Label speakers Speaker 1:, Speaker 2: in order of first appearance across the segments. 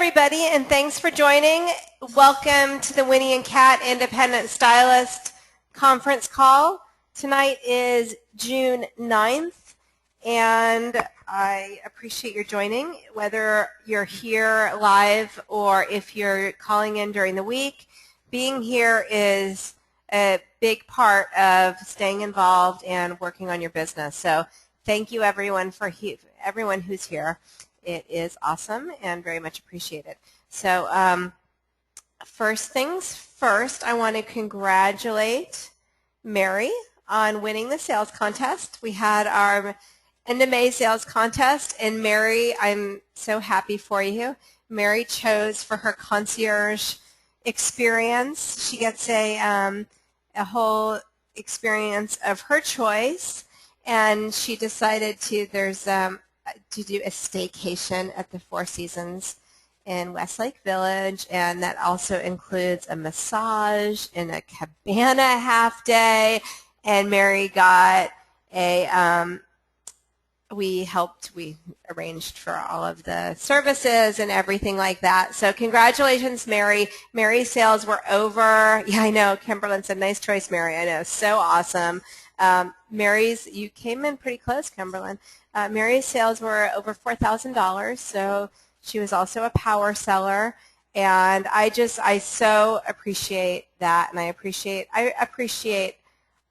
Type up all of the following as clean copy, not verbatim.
Speaker 1: everybody, and thanks for joining. Welcome to the Winnie and Kat Independent Stylist conference call. Tonight is June 9th, and I appreciate your joining, whether you're here live or if you're calling in during the week. Being here is a big part of staying involved and working on your business. So thank you, everyone, for everyone who's here. It is awesome and very much appreciated. So first things first, I want to congratulate Mary on winning the sales contest. We had our end of May sales contest, and Mary, I'm so happy for you. Mary chose for her concierge experience. She gets a whole experience of her choice, and she decided to do a staycation at the Four Seasons in Westlake Village, and that also includes a massage and a cabana half day. And Mary got we arranged for all of the services and everything like that. So congratulations, Mary. Mary's sales were over. Yeah, I know. Kimberlyn said, nice choice, Mary. I know. So awesome. You came in pretty close, Kimberlyn. Mary's sales were over $4,000, so she was also a power seller, and I so appreciate that, and I appreciate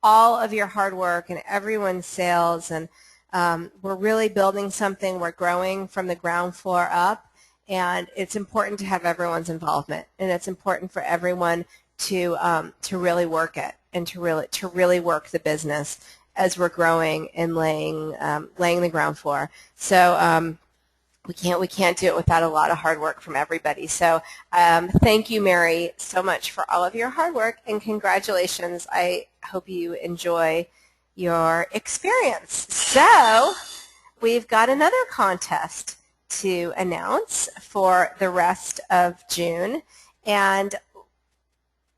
Speaker 1: all of your hard work and everyone's sales, and we're really building something. We're growing from the ground floor up, and it's important to have everyone's involvement, and it's important for everyone to really work it and to really work the business as we're growing and laying the ground floor. So we can't do it without a lot of hard work from everybody. So thank you, Mary, so much for all of your hard work, and congratulations. I hope you enjoy your experience. So we've got another contest to announce for the rest of June, and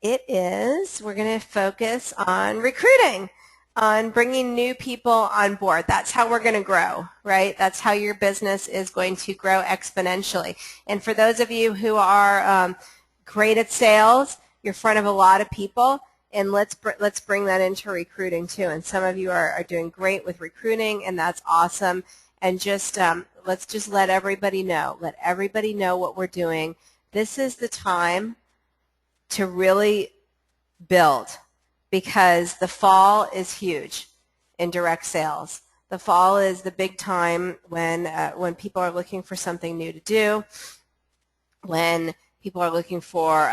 Speaker 1: we're going to focus on recruiting, on bringing new people on board. That's how we're going to grow, right? That's how your business is going to grow exponentially. And for those of you who are great at sales, you're in front of a lot of people, and let's bring that into recruiting too. And some of you are doing great with recruiting, and that's awesome. And let's just let everybody know. Let everybody know what we're doing. This is the time to really build, because the fall is huge in direct sales. The fall is the big time when people are looking for something new to do, when people are looking for,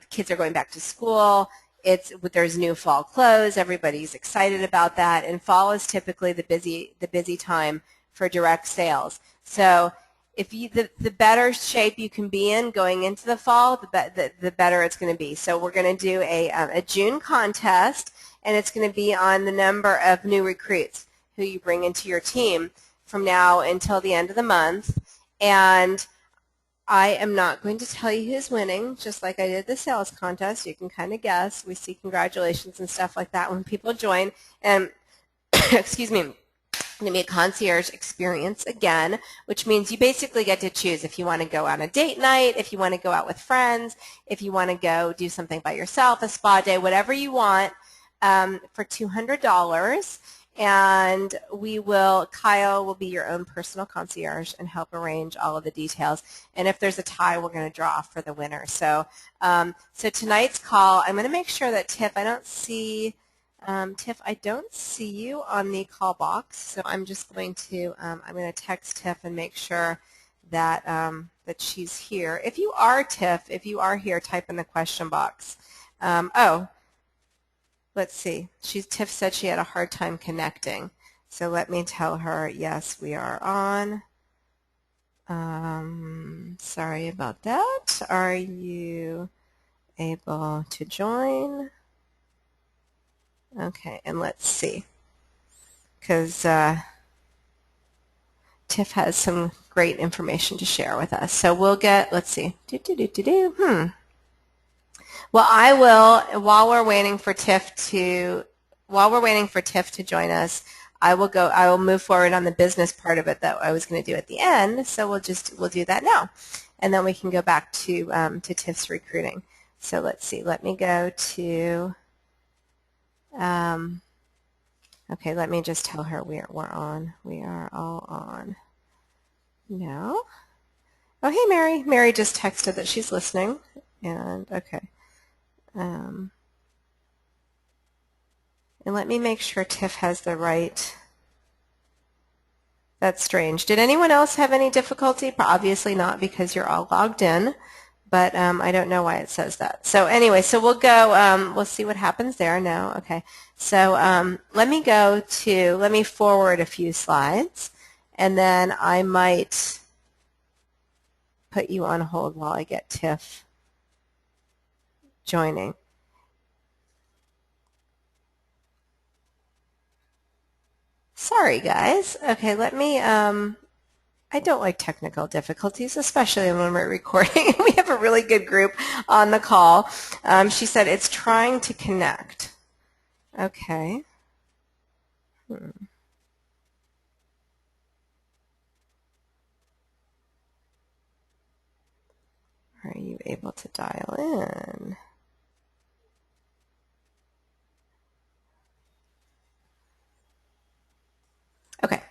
Speaker 1: kids are going back to school. There's new fall clothes. Everybody's excited about that, and fall is typically the busy time for direct sales. So the better shape you can be in going into the fall, the better it's going to be. So we're going to do a June contest, and it's going to be on the number of new recruits who you bring into your team from now until the end of the month. And I am not going to tell you who's winning, just like I did the sales contest. You can kind of guess. We see congratulations and stuff like that when people join. And excuse me. Going to be a concierge experience again, which means you basically get to choose if you want to go on a date night, if you want to go out with friends, if you want to go do something by yourself, a spa day, whatever you want, for $200. And Kyle will be your own personal concierge and help arrange all of the details. And if there's a tie, we're going to draw for the winner. So tonight's call, I'm going to make sure that Tiff, I don't see you on the call box, so I'm just going to text Tiff and make sure that that she's here. If you are here, type in the question box. Let's see. Tiff said she had a hard time connecting, so let me tell her, yes, we are on. Sorry about that. Are you able to join? Okay, and let's see, because Tiff has some great information to share with us. So we'll let's see. Well, I will, while we're waiting for Tiff to join us, I will move forward on the business part of it that I was going to do at the end, so we'll do that now. and then we can go back to Tiff's recruiting. So let's see. Let me go to, okay, let me just tell her we're on. We are all on. No. Oh, hey, Mary. Mary just texted that she's listening. And, okay. And let me make sure Tiff has the right. That's strange. Did anyone else have any difficulty? Obviously not, because you're all logged in. But I don't know why it says that. So anyway, so we'll go, we'll see what happens there now. Okay. So let me forward a few slides, and then I might put you on hold while I get Tiff joining. Sorry, guys. Okay, let me, I don't like technical difficulties, especially when we're recording. We have a really good group on the call. She said it's trying to connect. Okay. Are you able to dial in? Okay,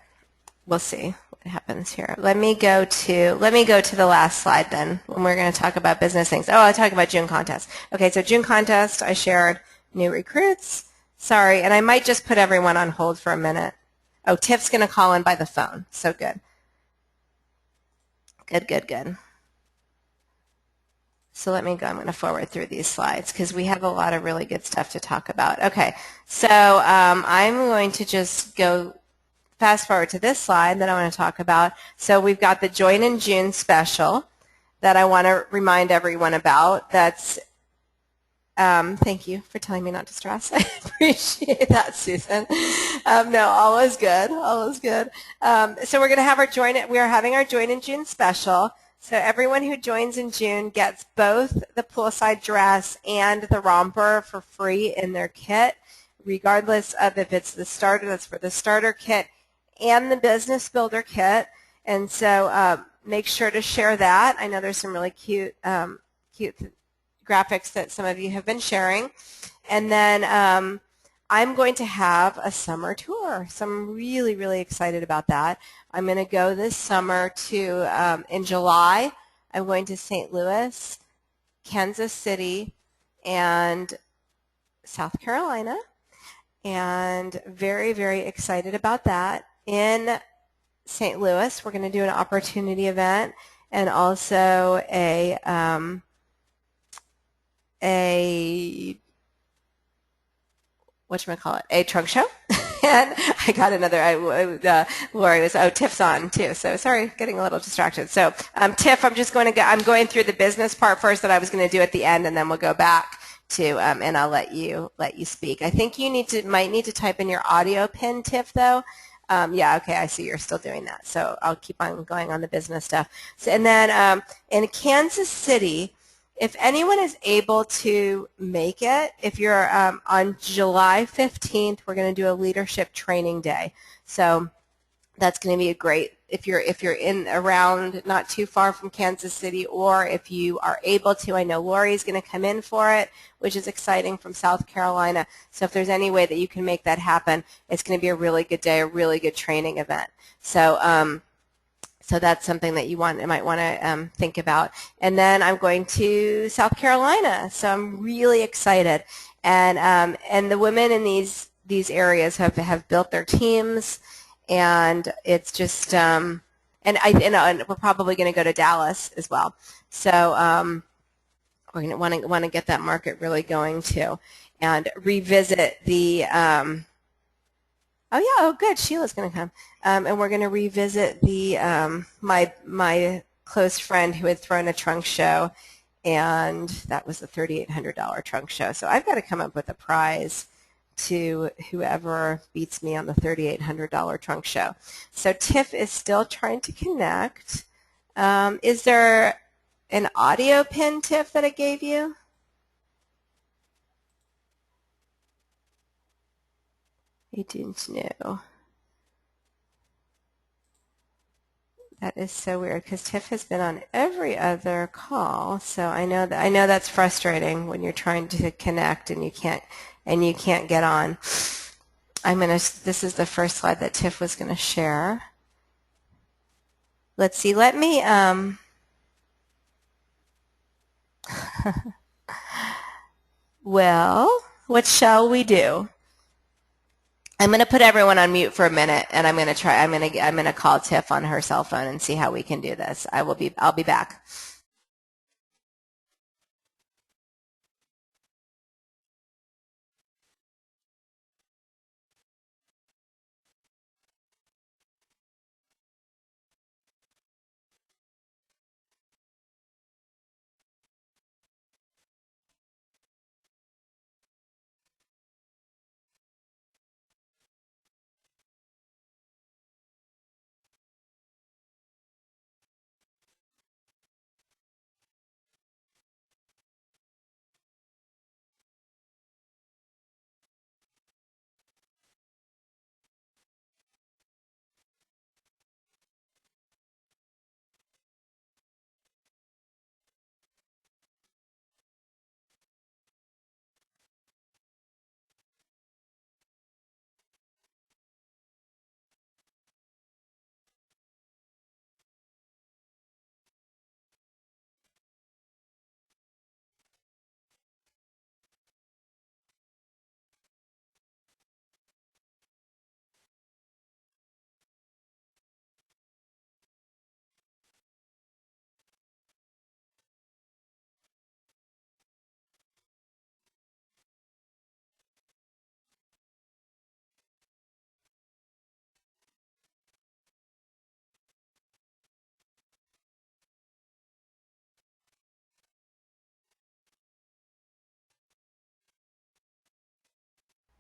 Speaker 1: we'll see what happens here. Let me go to the last slide then, when we're going to talk about business things. Oh, I'll talk about June contest. Okay, so June contest, I shared new recruits. Sorry, and I might just put everyone on hold for a minute. Oh, Tiff's going to call in by the phone. So good. Good. So let me go. I'm going to forward through these slides because we have a lot of really good stuff to talk about. Okay, so I'm going to just go fast forward to this slide that I want to talk about. So we've got the Join in June special that I want to remind everyone about. That's thank you for telling me not to stress. I appreciate that, Susan. No, all is good. All is good. So we're going to have we are having our Join in June special. So everyone who joins in June gets both the poolside dress and the romper for free in their kit, regardless of if it's the starter, that's for the starter kit, and the business builder kit. And so make sure to share that. I know there's some really cute graphics that some of you have been sharing. And then I'm going to have a summer tour. So I'm really, really excited about that. I'm going to go this summer to, in July, I'm going to St. Louis, Kansas City, and South Carolina. And very, very excited about that. In St. Louis, we're going to do an opportunity event and also a whatchamacallit, a trunk show. And I got another, Lori was, Tiff's on too, so sorry, getting a little distracted. So Tiff, I'm going through the business part first that I was going to do at the end, and then we'll go back to, and I'll let you speak. I think you might need to type in your audio pin, Tiff, though. Yeah, okay, I see you're still doing that. So I'll keep on going on the business stuff. So, and then in Kansas City, if anyone is able to make it, if you're on July 15th, we're going to do a leadership training day. So that's going to be a great, if you're in around not too far from Kansas City, or if you are able to, I know Lori's going to come in for it, which is exciting, from South Carolina. So if there's any way that you can make that happen, it's going to be a really good day, a really good training event. So so that's something that you might want to think about. And then I'm going to South Carolina, so I'm really excited. And the women in these areas have built their teams, and it's just and we're probably going to go to Dallas as well. So we're going to want to get that market really going too, and revisit the. Oh yeah, oh good, Sheila's going to come. And we're going to revisit the my close friend who had thrown a trunk show, and that was the $3,800 trunk show. So I've got to come up with a prize to whoever beats me on the $3,800 trunk show. So Tiff is still trying to connect. Is there an audio pin, Tiff, that I gave you? I didn't know. That is so weird because Tiff has been on every other call, so I know that's frustrating when you're trying to connect and you can't get on. This is the first slide that Tiff was going to share. Let's see. Let me well, what shall we do? I'm going to put everyone on mute for a minute, and I'm going to call Tiff on her cell phone and see how we can do this. I'll be back.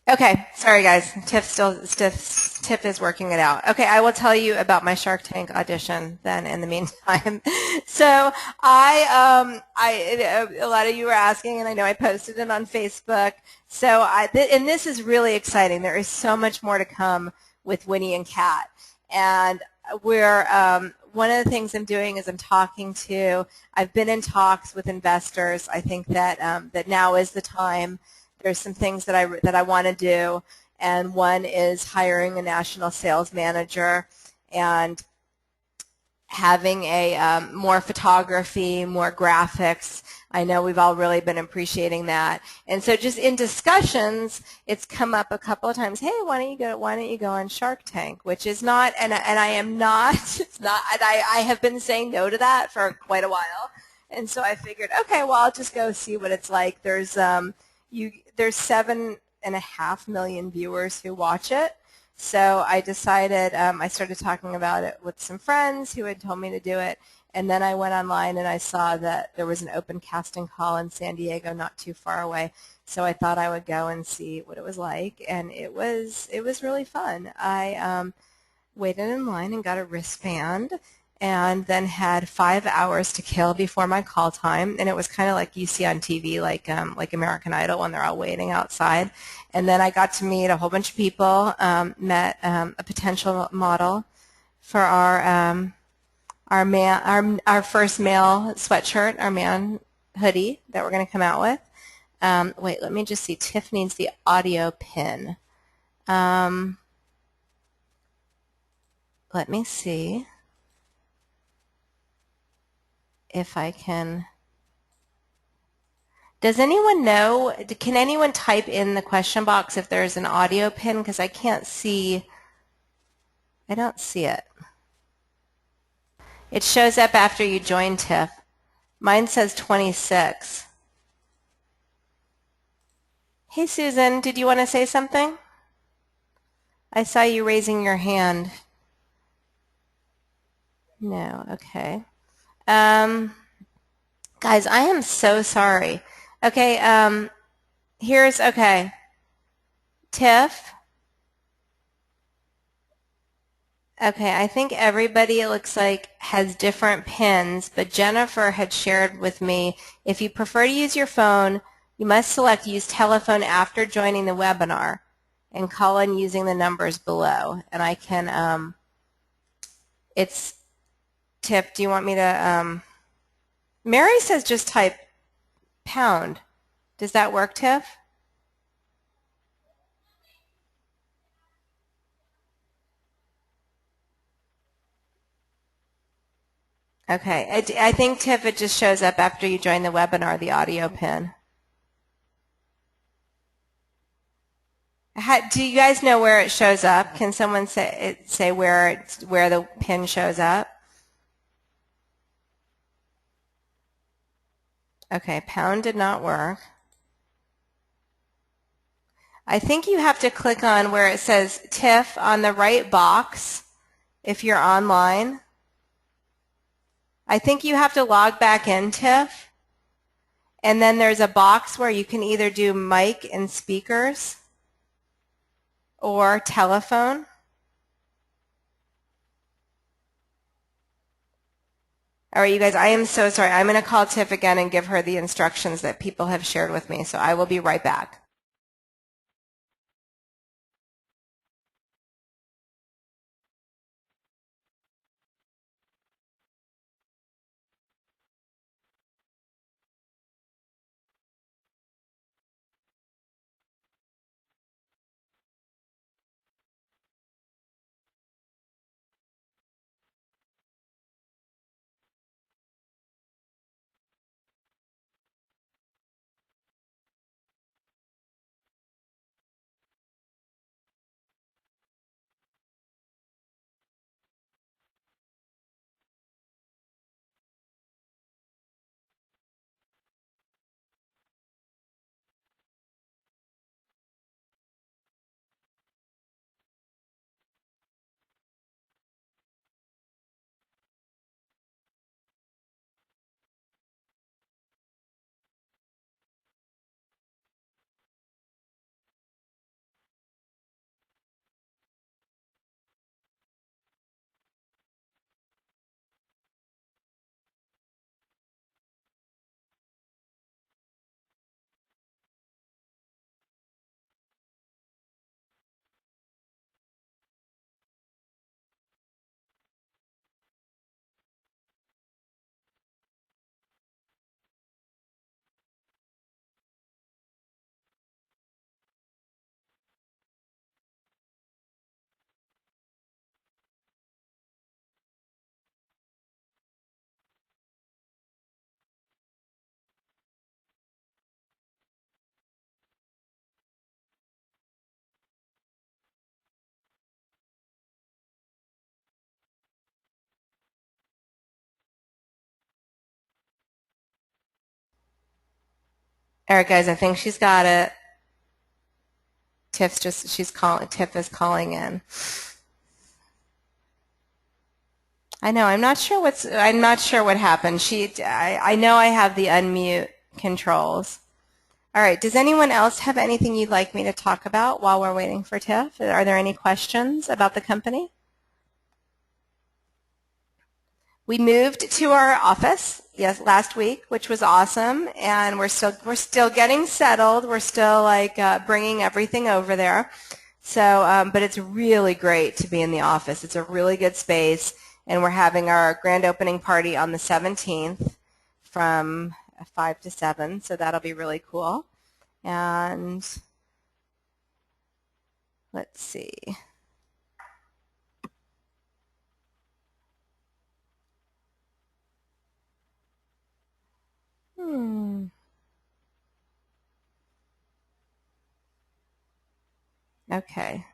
Speaker 1: Okay, sorry guys. Tiff is working it out. Okay, I will tell you about my Shark Tank audition then in the meantime. So a lot of you were asking, and I know I posted it on Facebook. So and this is really exciting. There is so much more to come with Winnie and Kat, and one of the things I'm doing is I've been in talks with investors. I think that that now is the time. There's some things that I want to do, and one is hiring a national sales manager and having more photography, more graphics. I know we've all really been appreciating that. And so just in discussions, it's come up a couple of times, hey, why don't you go on Shark Tank, which is not, and I am not, it's not, I have been saying no to that for quite a while. And so I figured, okay, well, I'll just go see what it's like. There's 7.5 million viewers who watch it. So I decided, I started talking about it with some friends who had told me to do it, and then I went online and I saw that there was an open casting call in San Diego not too far away. So I thought I would go and see what it was like, and it was really fun. I waited in line and got a wristband, and then had 5 hours to kill before my call time, and it was kind of like you see on TV, like American Idol when they're all waiting outside. And then I got to meet a whole bunch of people, met a potential model for our first male sweatshirt, our man hoodie that we're going to come out with. Wait, let me just see. Tiff needs the audio pin. Let me see if I can. Does anyone know, can anyone type in the question box if there's an audio pin? Because I can't see, I don't see it. It shows up after you join, Tiff. Mine says 26. Hey, Susan, did you want to say something? I saw you raising your hand. No, okay. Guys, I am so sorry. Okay, okay. Tiff? Okay, I think everybody, it looks like, has different pins, but Jennifer had shared with me, if you prefer to use your phone, you must select use telephone after joining the webinar and call in using the numbers below. And I can, Tiff, do you want me to, Mary says just type pound. Does that work, Tiff? Okay, I think, Tiff, it just shows up after you join the webinar, the audio pin. Do you guys know where it shows up? Can someone say where the pin shows up? Okay, pound did not work. I think you have to click on where it says Tiff on the right box if you're online. I think you have to log back in, Tiff. And then there's a box where you can either do mic and speakers or telephone. All right, you guys, I am so sorry. I'm going to call Tiff again and give her the instructions that people have shared with me. So I will be right back. All right, guys, I think she's got it. Tiff is calling in. I know. I'm not sure what happened. I know I have the unmute controls. All right. Does anyone else have anything you'd like me to talk about while we're waiting for Tiff? Are there any questions about the company? We moved to our office, yes, last week, which was awesome, and we're still getting settled. We're still bringing everything over there. So, but it's really great to be in the office. It's a really good space, and we're having our grand opening party on the 17th from 5 to 7. So that'll be really cool. And let's see. Okay.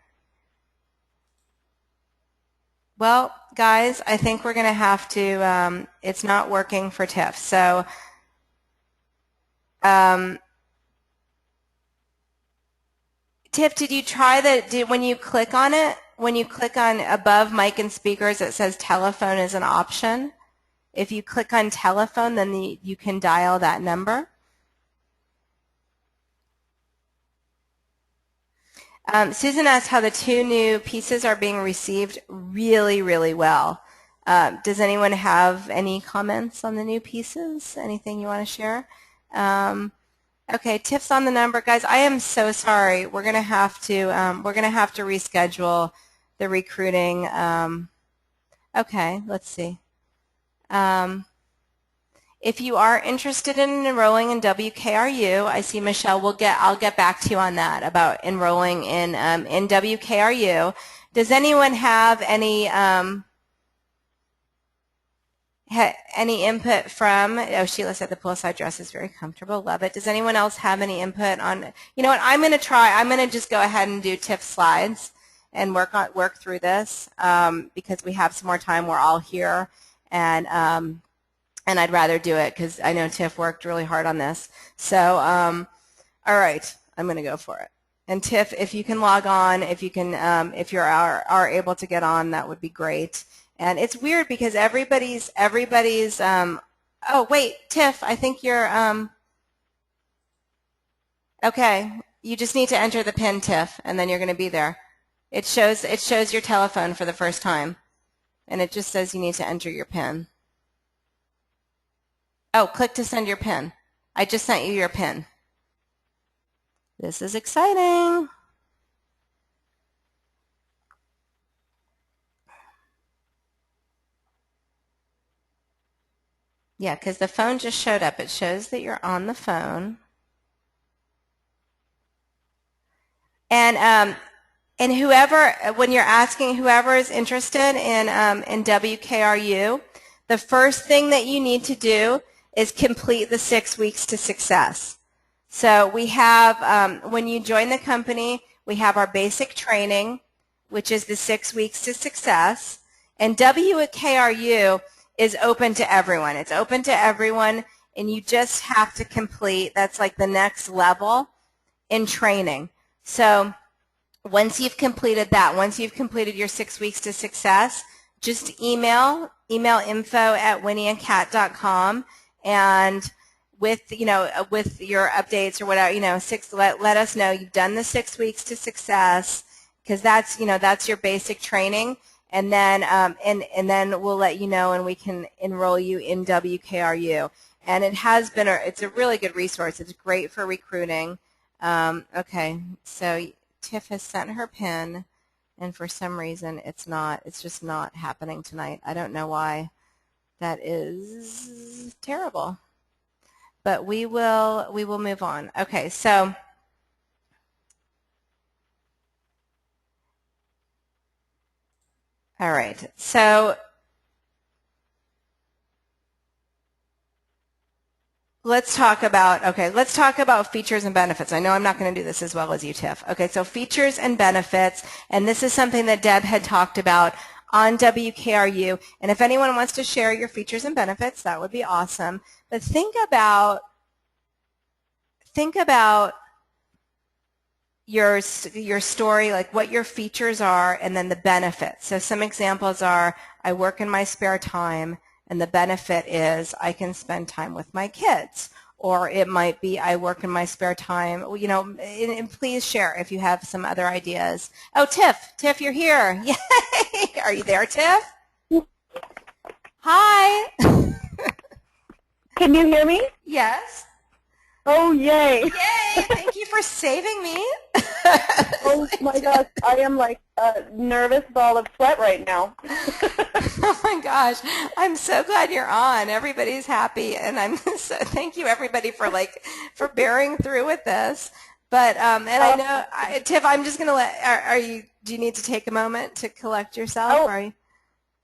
Speaker 1: Well, guys, I think we're going to have to, it's not working for Tiff. So Tiff, did you try when you click on it, when you click on above mic and speakers, it says telephone is an option. If you click on telephone, then you can dial that number. Susan asked how the 2 new pieces are being received. Really, really well. Does anyone have any comments on the new pieces? Anything you want to share? Okay, Tiff's on the number, guys. I am so sorry. We're gonna have to reschedule the recruiting. Okay, let's see. If you are interested in enrolling in WKRU, I see Michelle. I'll get back to you on that about enrolling in WKRU. Does anyone have any input from? Oh, Sheila said the poolside dress is very comfortable. Love it. Does anyone else have any input on? You know what? I'm going to just go ahead and do Tiff's slides and work through this because we have some more time. We're all here, and I'd rather do it because I know Tiff worked really hard on this. So, all right, I'm going to go for it. And Tiff, if you can log on, if you are able to get on, that would be great. And it's weird because everybody's. Oh wait, Tiff, I think you're. Okay, you just need to enter the PIN, Tiff, and then you're going to be there. It shows your telephone for the first time, and it just says you need to enter your PIN. Oh, click to send your PIN. I just sent you your PIN. This is exciting. Yeah, because the phone just showed up. It shows that you're on the phone. And whoever, when you're asking whoever is interested in WKRU, the first thing that you need to do is complete the 6 weeks to success. So we have, when you join the company, we have our basic training, which is the 6 weeks to success. And WKRU is open to everyone. It's open to everyone, and you just have to complete, that's like the next level in training. So once you've completed that, once you've completed your 6 weeks to success, just email info@winnieandcat.com, and with your updates or whatever, let us know you've done the 6 weeks to success, because that's your basic training, and then and then we'll let you know, and we can enroll you in WKRU. And it's a really good resource. It's great for recruiting. Okay, so Tiff has sent her PIN, and for some reason it's just not happening tonight. I don't know why. That is terrible. But we will move on. Okay, so all right. So let's talk about features and benefits. I know I'm not going to do this as well as you, Tiff. Okay, so features and benefits, and this is something that Deb had talked about on WKRU. And if anyone wants to share your features and benefits, that would be awesome. But think about your story, like what your features are, and then the benefits. So some examples are, I work in my spare time, and the benefit is I can spend time with my kids. Or it might be I work in my spare time, and please share if you have some other ideas. Oh, Tiff, you're here. Yay! Are you there, Tiff? Hi.
Speaker 2: Can you hear me?
Speaker 1: Yes.
Speaker 2: Oh, yay.
Speaker 1: Yay, thank you for saving me.
Speaker 2: Oh my gosh, I am like a nervous ball of sweat right now.
Speaker 1: Oh my gosh, I'm so glad you're on. Everybody's happy, and thank you everybody for bearing through with this. But and I know, Tiff, I'm just gonna do you need to take a moment to collect yourself?
Speaker 2: Oh,
Speaker 1: or are you?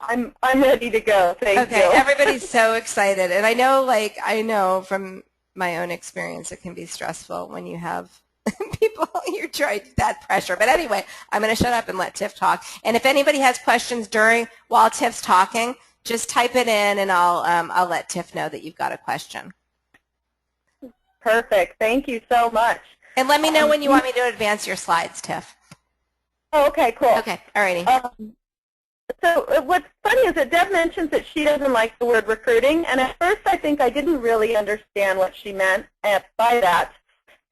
Speaker 2: I'm ready to go. Thank you.
Speaker 1: Okay, everybody's so excited, and I know from my own experience it can be stressful when you have people, you're trying that pressure. But anyway, I'm going to shut up and let Tiff talk. And if anybody has questions while Tiff's talking, just type it in, and I'll let Tiff know that you've got a question.
Speaker 2: Perfect. Thank you so much.
Speaker 1: And let me know when you want me to advance your slides, Tiff.
Speaker 2: Oh, okay, cool.
Speaker 1: Okay, all righty.
Speaker 2: So what's funny is that Deb mentions that she doesn't like the word recruiting, and at first I think I didn't really understand what she meant by that.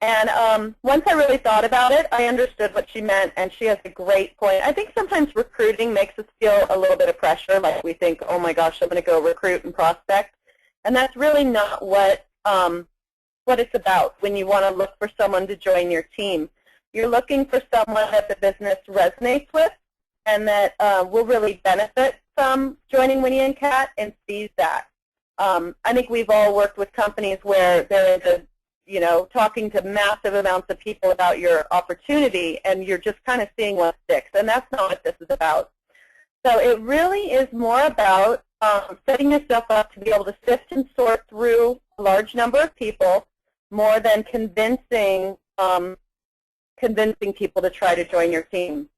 Speaker 2: And once I really thought about it, I understood what she meant, and she has a great point. I think sometimes recruiting makes us feel a little bit of pressure, like we think, oh my gosh, I'm going to go recruit and prospect. And that's really not what it's about when you want to look for someone to join your team. You're looking for someone that the business resonates with and that will really benefit from joining Winnie and Kat and sees that. I think we've all worked with companies where there is a, talking to massive amounts of people about your opportunity, and you're just kind of seeing what sticks, and that's not what this is about. So it really is more about setting yourself up to be able to sift and sort through a large number of people more than convincing people to try to join your team.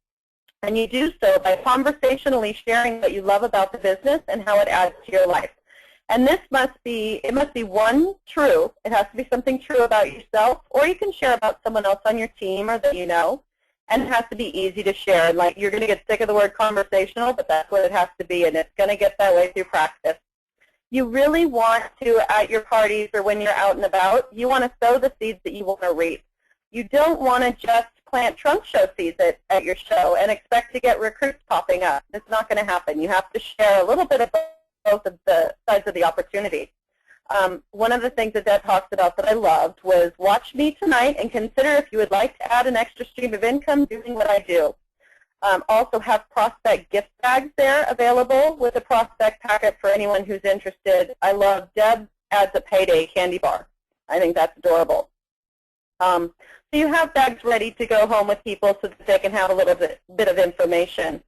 Speaker 2: And you do so by conversationally sharing what you love about the business and how it adds to your life. And it must be one true. It has to be something true about yourself, or you can share about someone else on your team or that you know. And it has to be easy to share. And like, you're going to get sick of the word conversational, but that's what it has to be, and it's going to get that way through practice. You really want to, at your parties or when you're out and about, you want to sow the seeds that you want to reap. You don't want to just plant trunk show seeds at your show and expect to get recruits popping up. It's not going to happen. You have to share a little bit of both of the sides of the opportunity. One of the things that Deb talked about that I loved was watch me tonight and consider if you would like to add an extra stream of income doing what I do. Also have prospect gift bags there available with a prospect packet for anyone who's interested. I love Deb adds a payday candy bar. I think that's adorable. So you have bags ready to go home with people so that they can have a little bit of information.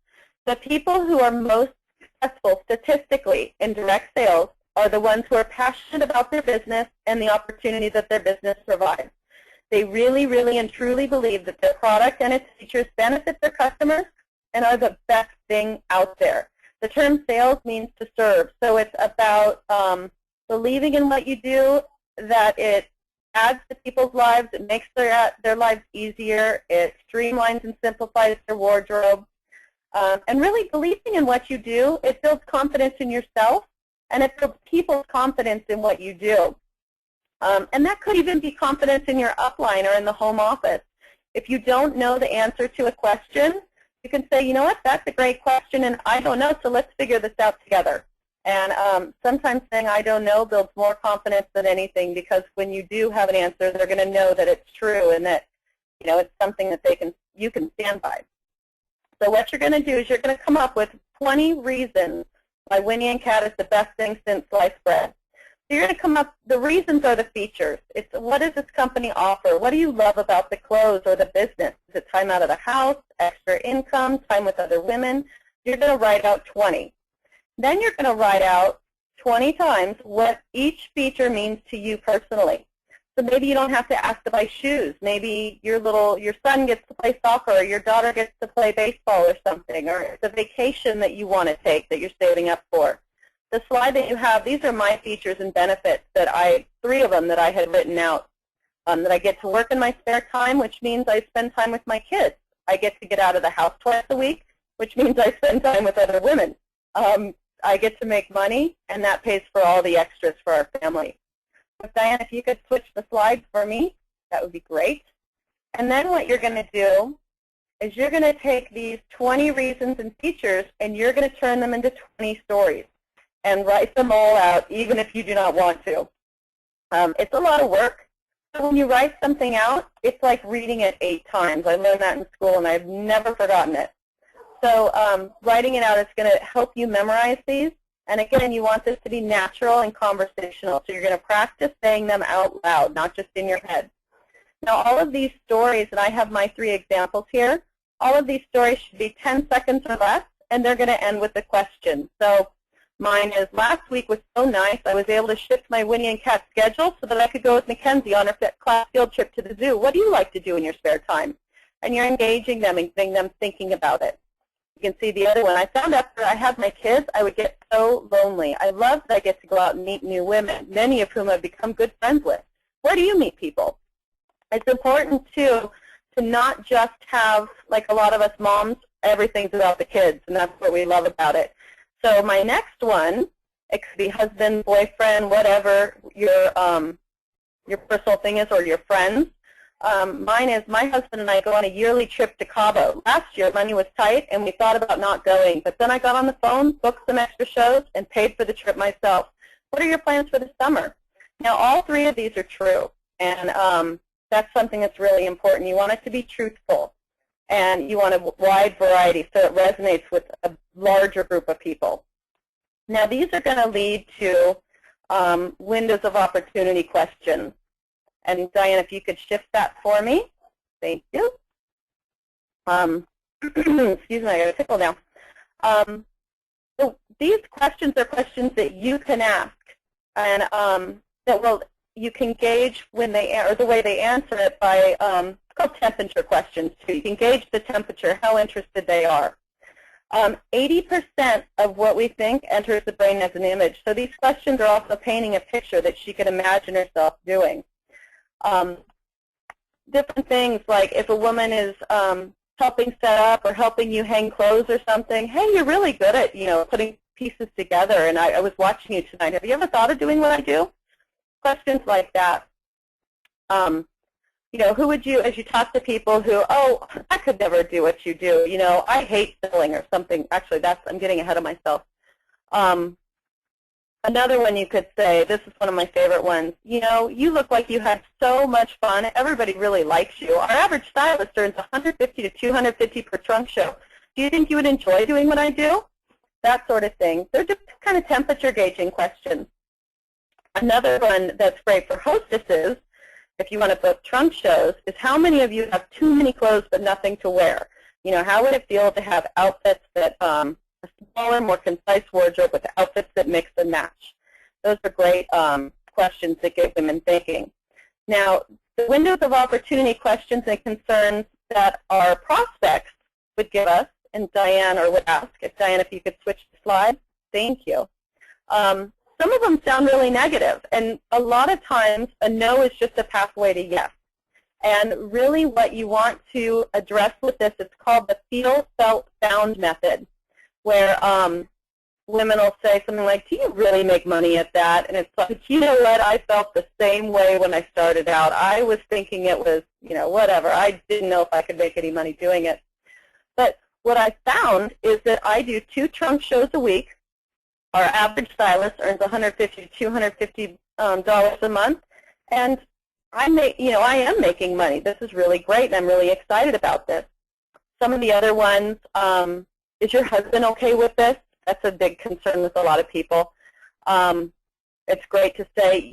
Speaker 2: The people who are most successful statistically in direct sales are the ones who are passionate about their business and the opportunity that their business provides. They really, really and truly believe that their product and its features benefit their customers and are the best thing out there. The term sales means to serve, so it's about believing in what you do, that it adds to people's lives, it makes their lives easier, it streamlines and simplifies their wardrobe, and really believing in what you do. It builds confidence in yourself, and it builds people's confidence in what you do. And that could even be confidence in your upline or in the home office. If you don't know the answer to a question, you can say, you know what, that's a great question, and I don't know, so let's figure this out together. And sometimes saying I don't know builds more confidence than anything, because when you do have an answer, they're going to know that it's true and that it's something that you can stand by. So what you're going to do is you're going to come up with 20 reasons why Winnie and Kat is the best thing since sliced bread. So you're going to come up, the reasons are the features. It's what does this company offer? What do you love about the clothes or the business? Is it time out of the house, extra income, time with other women? You're going to write out 20. Then you're going to write out 20 times what each feature means to you personally. So maybe you don't have to ask to buy shoes. Maybe your son gets to play soccer, or your daughter gets to play baseball or something, or it's a vacation that you want to take that you're saving up for. The slide that you have, these are my features and benefits that 3 of them that I had written out. That I get to work in my spare time, which means I spend time with my kids. I get to get out of the house twice a week, which means I spend time with other women. I get to make money, and that pays for all the extras for our family. So Diane, if you could switch the slides for me, that would be great. And then what you're going to do is you're going to take these 20 reasons and features, and you're going to turn them into 20 stories and write them all out, even if you do not want to. It's a lot of work. So when you write something out, it's like reading it 8 times. I learned that in school, and I've never forgotten it. So writing it out is going to help you memorize these. And again, you want this to be natural and conversational. So you're going to practice saying them out loud, not just in your head. Now, all of these stories, and I have my 3 examples here, all of these stories should be 10 seconds or less, and they're going to end with a question. So mine is, last week was so nice. I was able to shift my Winnie and Kat schedule so that I could go with Mackenzie on her class field trip to the zoo. What do you like to do in your spare time? And you're engaging them and getting them thinking about it. You can see the other one. I found after I had my kids, I would get so lonely. I love that I get to go out and meet new women, many of whom I've become good friends with. Where do you meet people? It's important, too, to not just have, like a lot of us moms, everything's about the kids, and that's what we love about it. So my next one, it could be husband, boyfriend, whatever your personal thing is, or your friends. Mine is, my husband and I go on a yearly trip to Cabo. Last year, money was tight, and we thought about not going. But then I got on the phone, booked some extra shows, and paid for the trip myself. What are your plans for the summer? Now, all 3 of these are true, and that's something that's really important. You want it to be truthful, and you want a wide variety so it resonates with larger group of people. Now, these are going to lead to windows of opportunity questions. And Diane, if you could shift that for me. Thank you. Excuse me, I got a tickle now. So these questions are questions that you can ask, and you can gauge when they, or the way they answer it by, it's called temperature questions too. You can gauge the temperature, how interested they are. 80% of what we think enters the brain as an image. So these questions are also painting a picture that she could imagine herself doing. Different things like if a woman is helping set up or helping you hang clothes or something, hey, you're really good at, putting pieces together, and I was watching you tonight. Have you ever thought of doing what I do? Questions like that. Who would you, as you talk to people who, oh, I could never do what you do, I hate selling or something. Actually, I'm getting ahead of myself. Another one you could say, this is one of my favorite ones, you look like you had so much fun. Everybody really likes you. Our average stylist earns $150 to $250 per trunk show. Do you think you would enjoy doing what I do? That sort of thing. They're just kind of temperature gauging questions. Another one that's great for hostesses, if you want to book trunk shows, is how many of you have too many clothes but nothing to wear? How would it feel to have outfits that a smaller, more concise wardrobe with outfits that mix and match? Those are great questions that get women thinking. Now, the windows of opportunity questions and concerns that our prospects would give us, and Diane, or would ask, Diane, if you could switch the slide. Thank you. Some of them sound really negative, and a lot of times a no is just a pathway to yes. And really what you want to address with this, it's called the feel, felt, found method, where women will say something like, do you really make money at that? And it's like, you know what, I felt the same way when I started out. I was thinking it was, whatever. I didn't know if I could make any money doing it. But what I found is that I do 2 trunk shows a week. Our average stylist earns $150 to $250 a month, and I am making money. This is really great, and I'm really excited about this. Some of the other ones, is your husband okay with this? That's a big concern with a lot of people. It's great to say,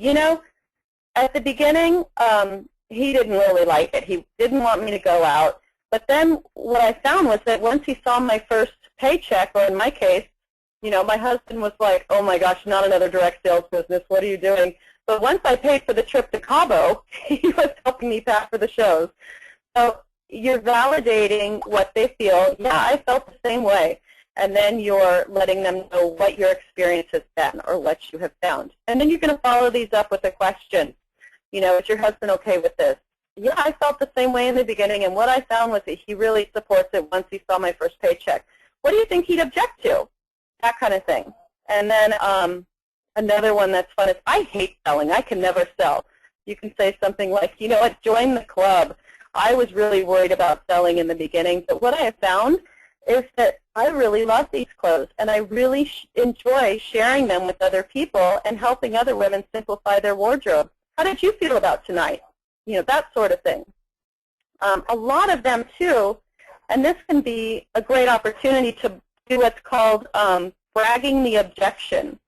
Speaker 2: at the beginning, he didn't really like it. He didn't want me to go out. But then what I found was that once he saw my first paycheck, or in my case, my husband was like, oh my gosh, not another direct sales business. What are you doing? But once I paid for the trip to Cabo, he was helping me pay for the shows. So you're validating what they feel. Yeah, I felt the same way. And then you're letting them know what your experience has been or what you have found. And then you're going to follow these up with a question. Is your husband okay with this? Yeah, I felt the same way in the beginning, and what I found was that he really supports it once he saw my first paycheck. What do you think he'd object to? That kind of thing. And then another one that's fun is, I hate selling. I can never sell. You can say something like, you know what, join the club. I was really worried about selling in the beginning, but what I have found is that I really love these clothes, and I really enjoy sharing them with other people and helping other women simplify their wardrobe. How did you feel about tonight? That sort of thing. A lot of them, too, and this can be a great opportunity to do what's called bragging the objection.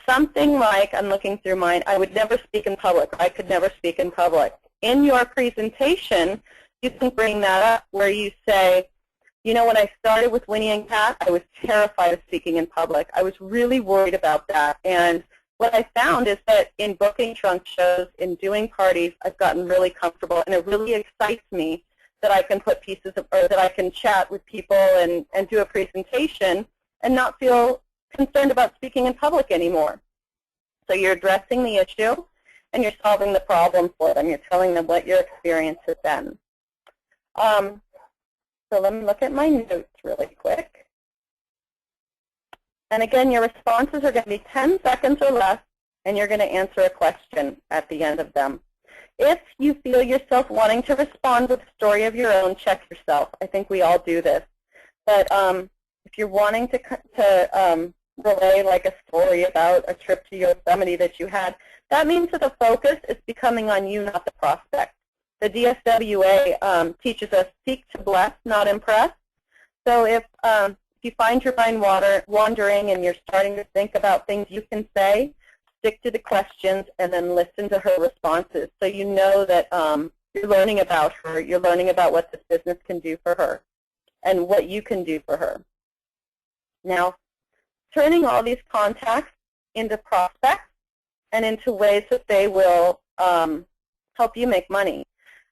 Speaker 2: Something like, I'm looking through mine, I would never speak in public. I could never speak in public. In your presentation, you can bring that up where you say, when I started with Winnie and Kat, I was terrified of speaking in public. I was really worried about that. And what I found is that in booking trunk shows, in doing parties, I've gotten really comfortable, and it really excites me that I can put pieces of, or that I can chat with people and do a presentation and not feel concerned about speaking in public anymore. So you're addressing the issue, and you're solving the problem for them. You're telling them what your experience has been. So let me look at my notes really quick. And again, your responses are going to be 10 seconds or less, and you're going to answer a question at the end of them. If you feel yourself wanting to respond with a story of your own, check yourself. I think we all do this. But if you're wanting to relay like a story about a trip to Yosemite that you had, that means that the focus is becoming on you, not the prospect. The DSWA teaches us seek to bless, not impress. So if you find your mind wandering and you're starting to think about things you can say, stick to the questions and then listen to her responses. So you know that you're learning about her, you're learning about what this business can do for her and what you can do for her. Now, turning all these contacts into prospects and into ways that they will help you make money.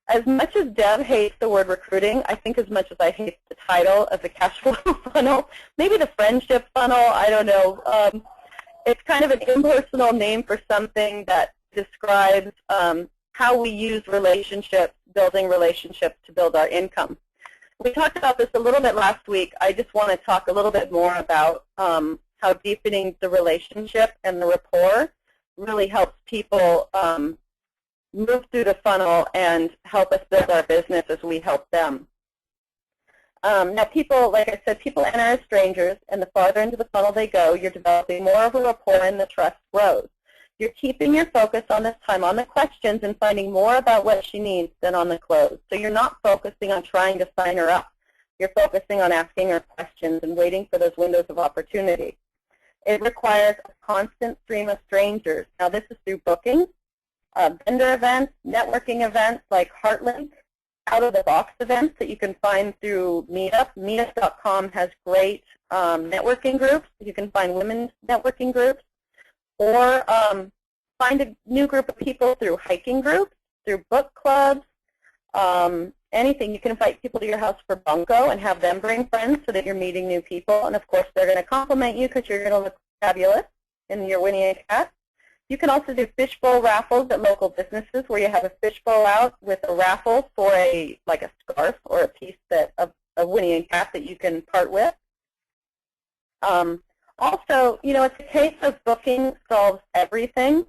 Speaker 2: As much as Deb hates the word recruiting, I think as much as I hate the title of the cash flow funnel, maybe the friendship funnel, I don't know. It's kind of an impersonal name for something that describes how we use relationships, building relationships to build our income. We talked about this a little bit last week. I just want to talk a little bit more about how deepening the relationship and the rapport really helps people move through the funnel and help us build our business as we help them. Now people, like I said, people enter as strangers, and the farther into the funnel they go, you're developing more of a rapport and the trust grows. You're keeping your focus on this time on the questions and finding more about what she needs than on the close. So you're not focusing on trying to sign her up. You're focusing on asking her questions and waiting for those windows of opportunity. It requires a constant stream of strangers. Now this is through bookings, vendor events, networking events like Heartlink, out-of-the-box events that you can find through Meetup. Meetup.com has great networking groups. You can find women's networking groups. Or find a new group of people through hiking groups, through book clubs, anything. You can invite people to your house for bunko and have them bring friends so that you're meeting new people. And, of course, they're going to compliment you because you're going to look fabulous in your Winnie a Cat. You can also do fishbowl raffles at local businesses where you have a fishbowl out with a raffle for like a scarf or a piece of Winnie and Cat that you can part with. Also, you know, it's a case of booking solves everything.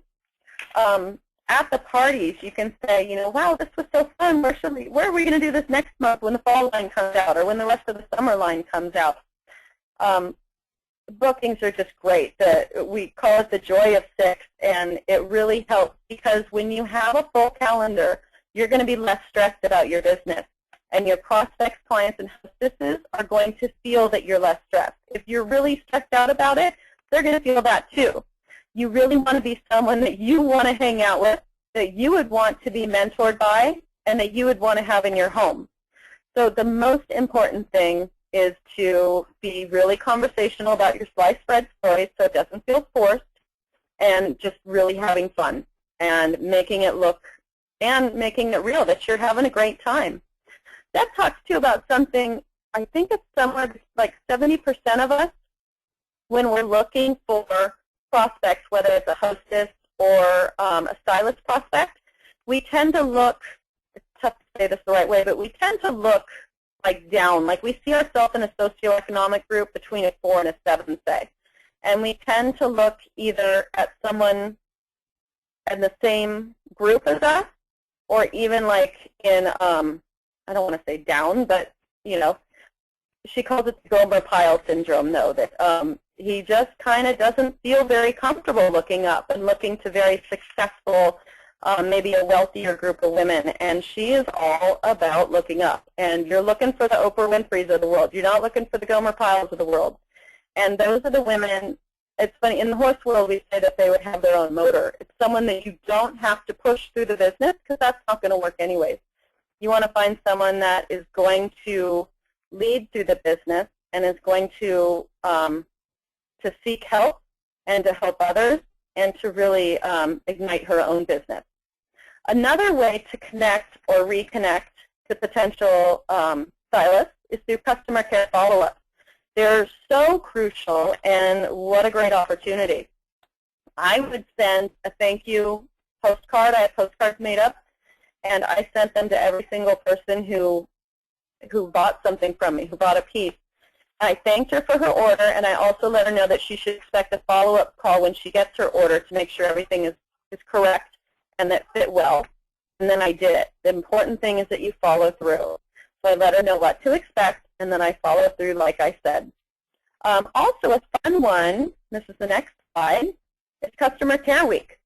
Speaker 2: At the parties, you can say, you know, wow, this was so fun. Where are we going to do this next month when the fall line comes out or when the rest of the summer line comes out? Bookings are just great. We call it the joy of 6, and it really helps because when you have a full calendar, you're going to be less stressed about your business. And your prospects, clients, and hostesses are going to feel that you're less stressed. If you're really stressed out about it, they're going to feel that too. You really want to be someone that you want to hang out with, that you would want to be mentored by, and that you would want to have in your home. So the most important thing is to be really conversational about your sliced bread stories so it doesn't feel forced, and just really having fun and making it look and making it real that you're having a great time. That talks too about something, I think it's somewhere like 70% of us, when we're looking for prospects, whether it's a hostess or a stylist prospect, we tend to look, it's tough to say this the right way, but we tend to look like down, like we see ourselves in a socioeconomic group between a 4 and a 7, say. And we tend to look either at someone in the same group as us or even like in, I don't want to say down, but, you know, she calls it the Gomer Pyle syndrome, though, that he just kind of doesn't feel very comfortable looking up and looking to very successful, maybe a wealthier group of women. And she is all about looking up. And you're looking for the Oprah Winfreys of the world. You're not looking for the Gomer Pyles of the world. And those are the women. It's funny, in the horse world, we say that they would have their own motor. It's someone that you don't have to push through the business because that's not going to work anyways. You want to find someone that is going to lead through the business and is going to seek help and to help others and to really ignite her own business. Another way to connect or reconnect to potential stylists is through customer care follow-up. They're so crucial, and what a great opportunity. I would send a thank you postcard. I have postcards made up, and I sent them to every single person who bought something from me, who bought a piece. I thanked her for her order, and I also let her know that she should expect a follow-up call when she gets her order to make sure everything is correct and that fit well. And then I did it. The important thing is that you follow through. So I let her know what to expect, and then I follow through like I said. Also a fun one, this is the next slide, is Customer Care Week.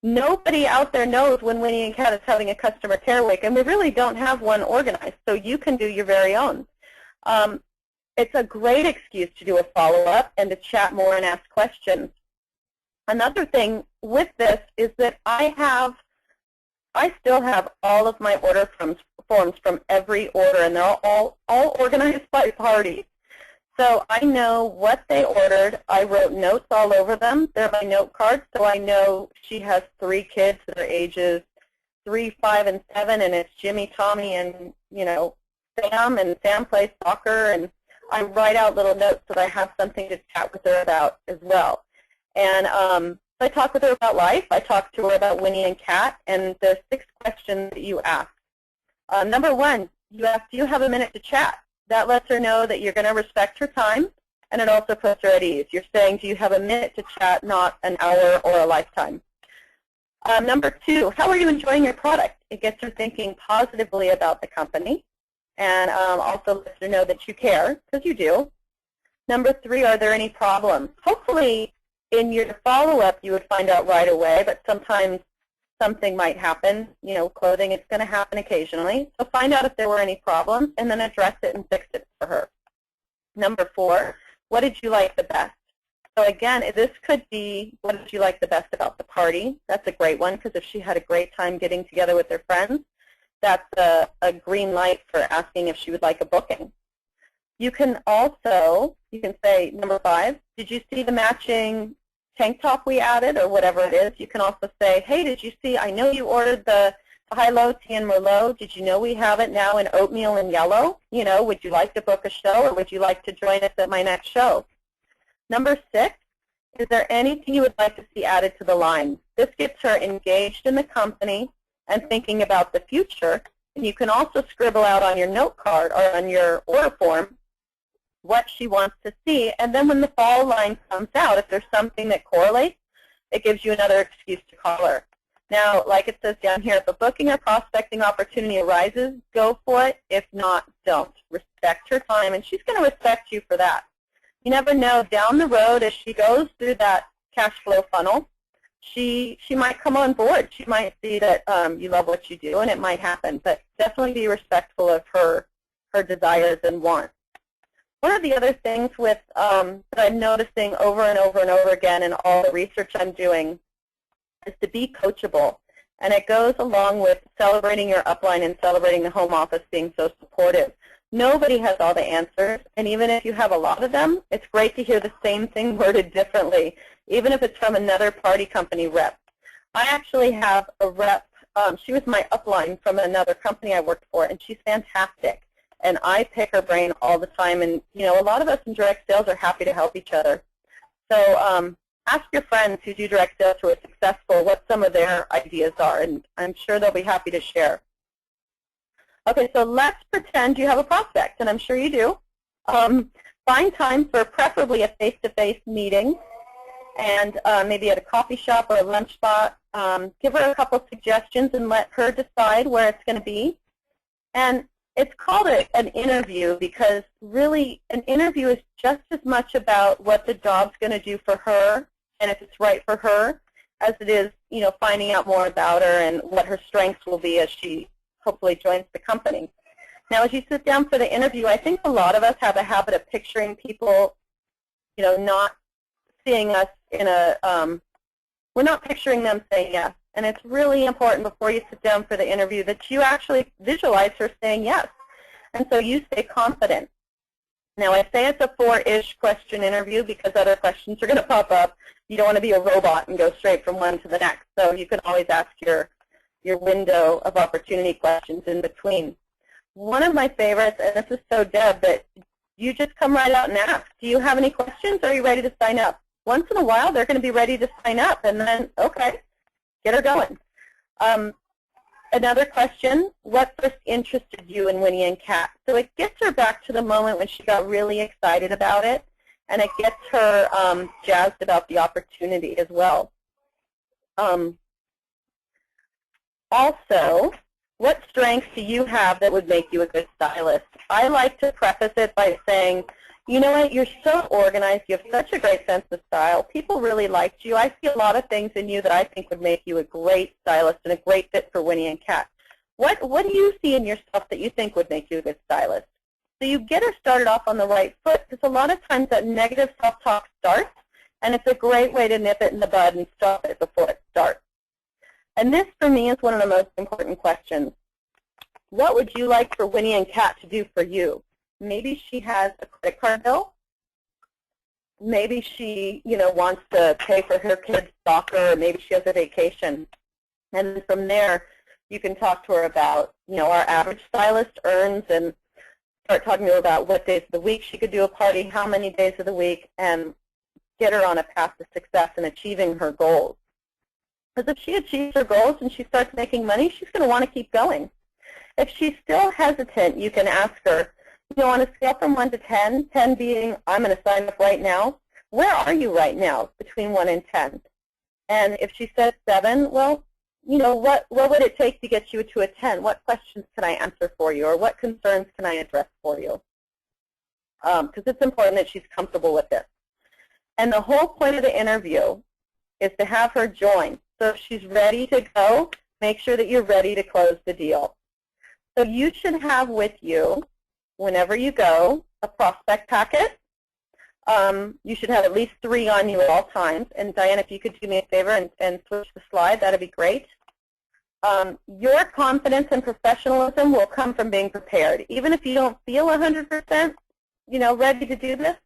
Speaker 2: Nobody out there knows when Winnie and Cat is having a Customer Care Week, and we really don't have one organized, so you can do your very own. It's a great excuse to do a follow-up and to chat more and ask questions. Another thing with this is that I still have all of my order forms from every order, and they're all organized by party. So I know what they ordered. I wrote notes all over them. They're my note cards, so I know she has 3 kids that are ages 3, 5, and 7, and it's Jimmy, Tommy, and, you know, Sam, and Sam plays soccer, and I write out little notes so that I have something to chat with her about as well. And I talk with her about life. I talk to her about Winnie and Kat, and there's 6 questions that you ask. Number 1, you ask, do you have a minute to chat? That lets her know that you're going to respect her time, and it also puts her at ease. You're saying, do you have a minute to chat, not an hour or a lifetime? Number 2, how are you enjoying your product? It gets her thinking positively about the company, and also lets her know that you care, because you do. Number 3, are there any problems? Hopefully, in your follow-up, you would find out right away, but sometimes something might happen. You know, clothing, it's going to happen occasionally. So find out if there were any problems, and then address it and fix it for her. Number 4, what did you like the best? So again, this could be, what did you like the best about the party? That's a great one, because if she had a great time getting together with her friends, that's a green light for asking if she would like a booking. You can also, you can say, number 5, did you see the matching tank top we added, or whatever it is? You can also say, hey, did you see, I know you ordered the high-low tea and Merlot. Did you know we have it now in oatmeal and yellow? You know, would you like to book a show, or would you like to join us at my next show? Number 6, is there anything you would like to see added to the line? This gets her engaged in the company and thinking about the future. And you can also scribble out on your note card or on your order form what she wants to see. And then when the fall line comes out, if there's something that correlates, it gives you another excuse to call her. Now, like it says down here, if a booking or prospecting opportunity arises, go for it. If not, don't. Respect her time, and she's going to respect you for that. You never know, down the road, as she goes through that cash flow funnel, she might come on board. She might see that you love what you do, and it might happen. But definitely be respectful of her desires and wants. One of the other things with that I'm noticing over and over and over again in all the research I'm doing is to be coachable. And it goes along with celebrating your upline and celebrating the home office being so supportive. Nobody has all the answers, and even if you have a lot of them, it's great to hear the same thing worded differently, even if it's from another party company rep. I actually have a rep, she was my upline from another company I worked for, and she's fantastic. And I pick her brain all the time, and you know, a lot of us in direct sales are happy to help each other. So ask your friends who do direct sales who are successful what some of their ideas are, and I'm sure they'll be happy to share. Okay, so let's pretend you have a prospect, and I'm sure you do. Find time for preferably a face-to-face meeting, and maybe at a coffee shop or a lunch spot. Give her a couple suggestions and let her decide where it's going to be. And it's called an interview because really an interview is just as much about what the job's going to do for her and if it's right for her as it is, you know, finding out more about her and what her strengths will be as she hopefully joins the company. Now, as you sit down for the interview, I think a lot of us have a habit of picturing people, you know, not seeing us in a, we're not picturing them saying yes. And it's really important before you sit down for the interview that you actually visualize her saying yes. And so you stay confident. Now, I say it's a 4-ish question interview because other questions are going to pop up. You don't want to be a robot and go straight from one to the next. So you can always ask your window of opportunity questions in between. One of my favorites, and this is so Deb, but you just come right out and ask, do you have any questions? Are you ready to sign up? Once in a while, they're going to be ready to sign up, and then, okay, get her going. Another question, what first interested you in Winnie and Kat? So it gets her back to the moment when she got really excited about it, and it gets her jazzed about the opportunity as well. Also, what strengths do you have that would make you a good stylist? I like to preface it by saying, you know what, you're so organized, you have such a great sense of style, people really liked you. I see a lot of things in you that I think would make you a great stylist and a great fit for Winnie and Kat. What do you see in yourself that you think would make you a good stylist? So you get her started off on the right foot, because a lot of times that negative self-talk starts, and it's a great way to nip it in the bud and stop it before it starts. And this, for me, is one of the most important questions. What would you like for Winnie and Kat to do for you? Maybe she has a credit card bill. Maybe she, wants to pay for her kids' soccer, or maybe she has a vacation. And then from there, you can talk to her about, our average stylist earns, and start talking to her about what days of the week she could do a party, how many days of the week, and get her on a path to success in achieving her goals. Because if she achieves her goals and she starts making money, she's going to want to keep going. If she's still hesitant, you can ask her, on a scale from 1 to 10, 10 being I'm going to sign up right now, where are you right now between 1 and 10? And if she says 7, well, what would it take to get you to a 10? What questions can I answer for you, or what concerns can I address for you? Because it's important that she's comfortable with this. And the whole point of the interview is to have her join. So if she's ready to go, make sure that you're ready to close the deal. So you should have with you, whenever you go, a prospect packet. You should have at least 3 on you at all times. And Diane, if you could do me a favor and switch the slide, that would be great. Your confidence and professionalism will come from being prepared. Even if you don't feel 100%, ready to do this,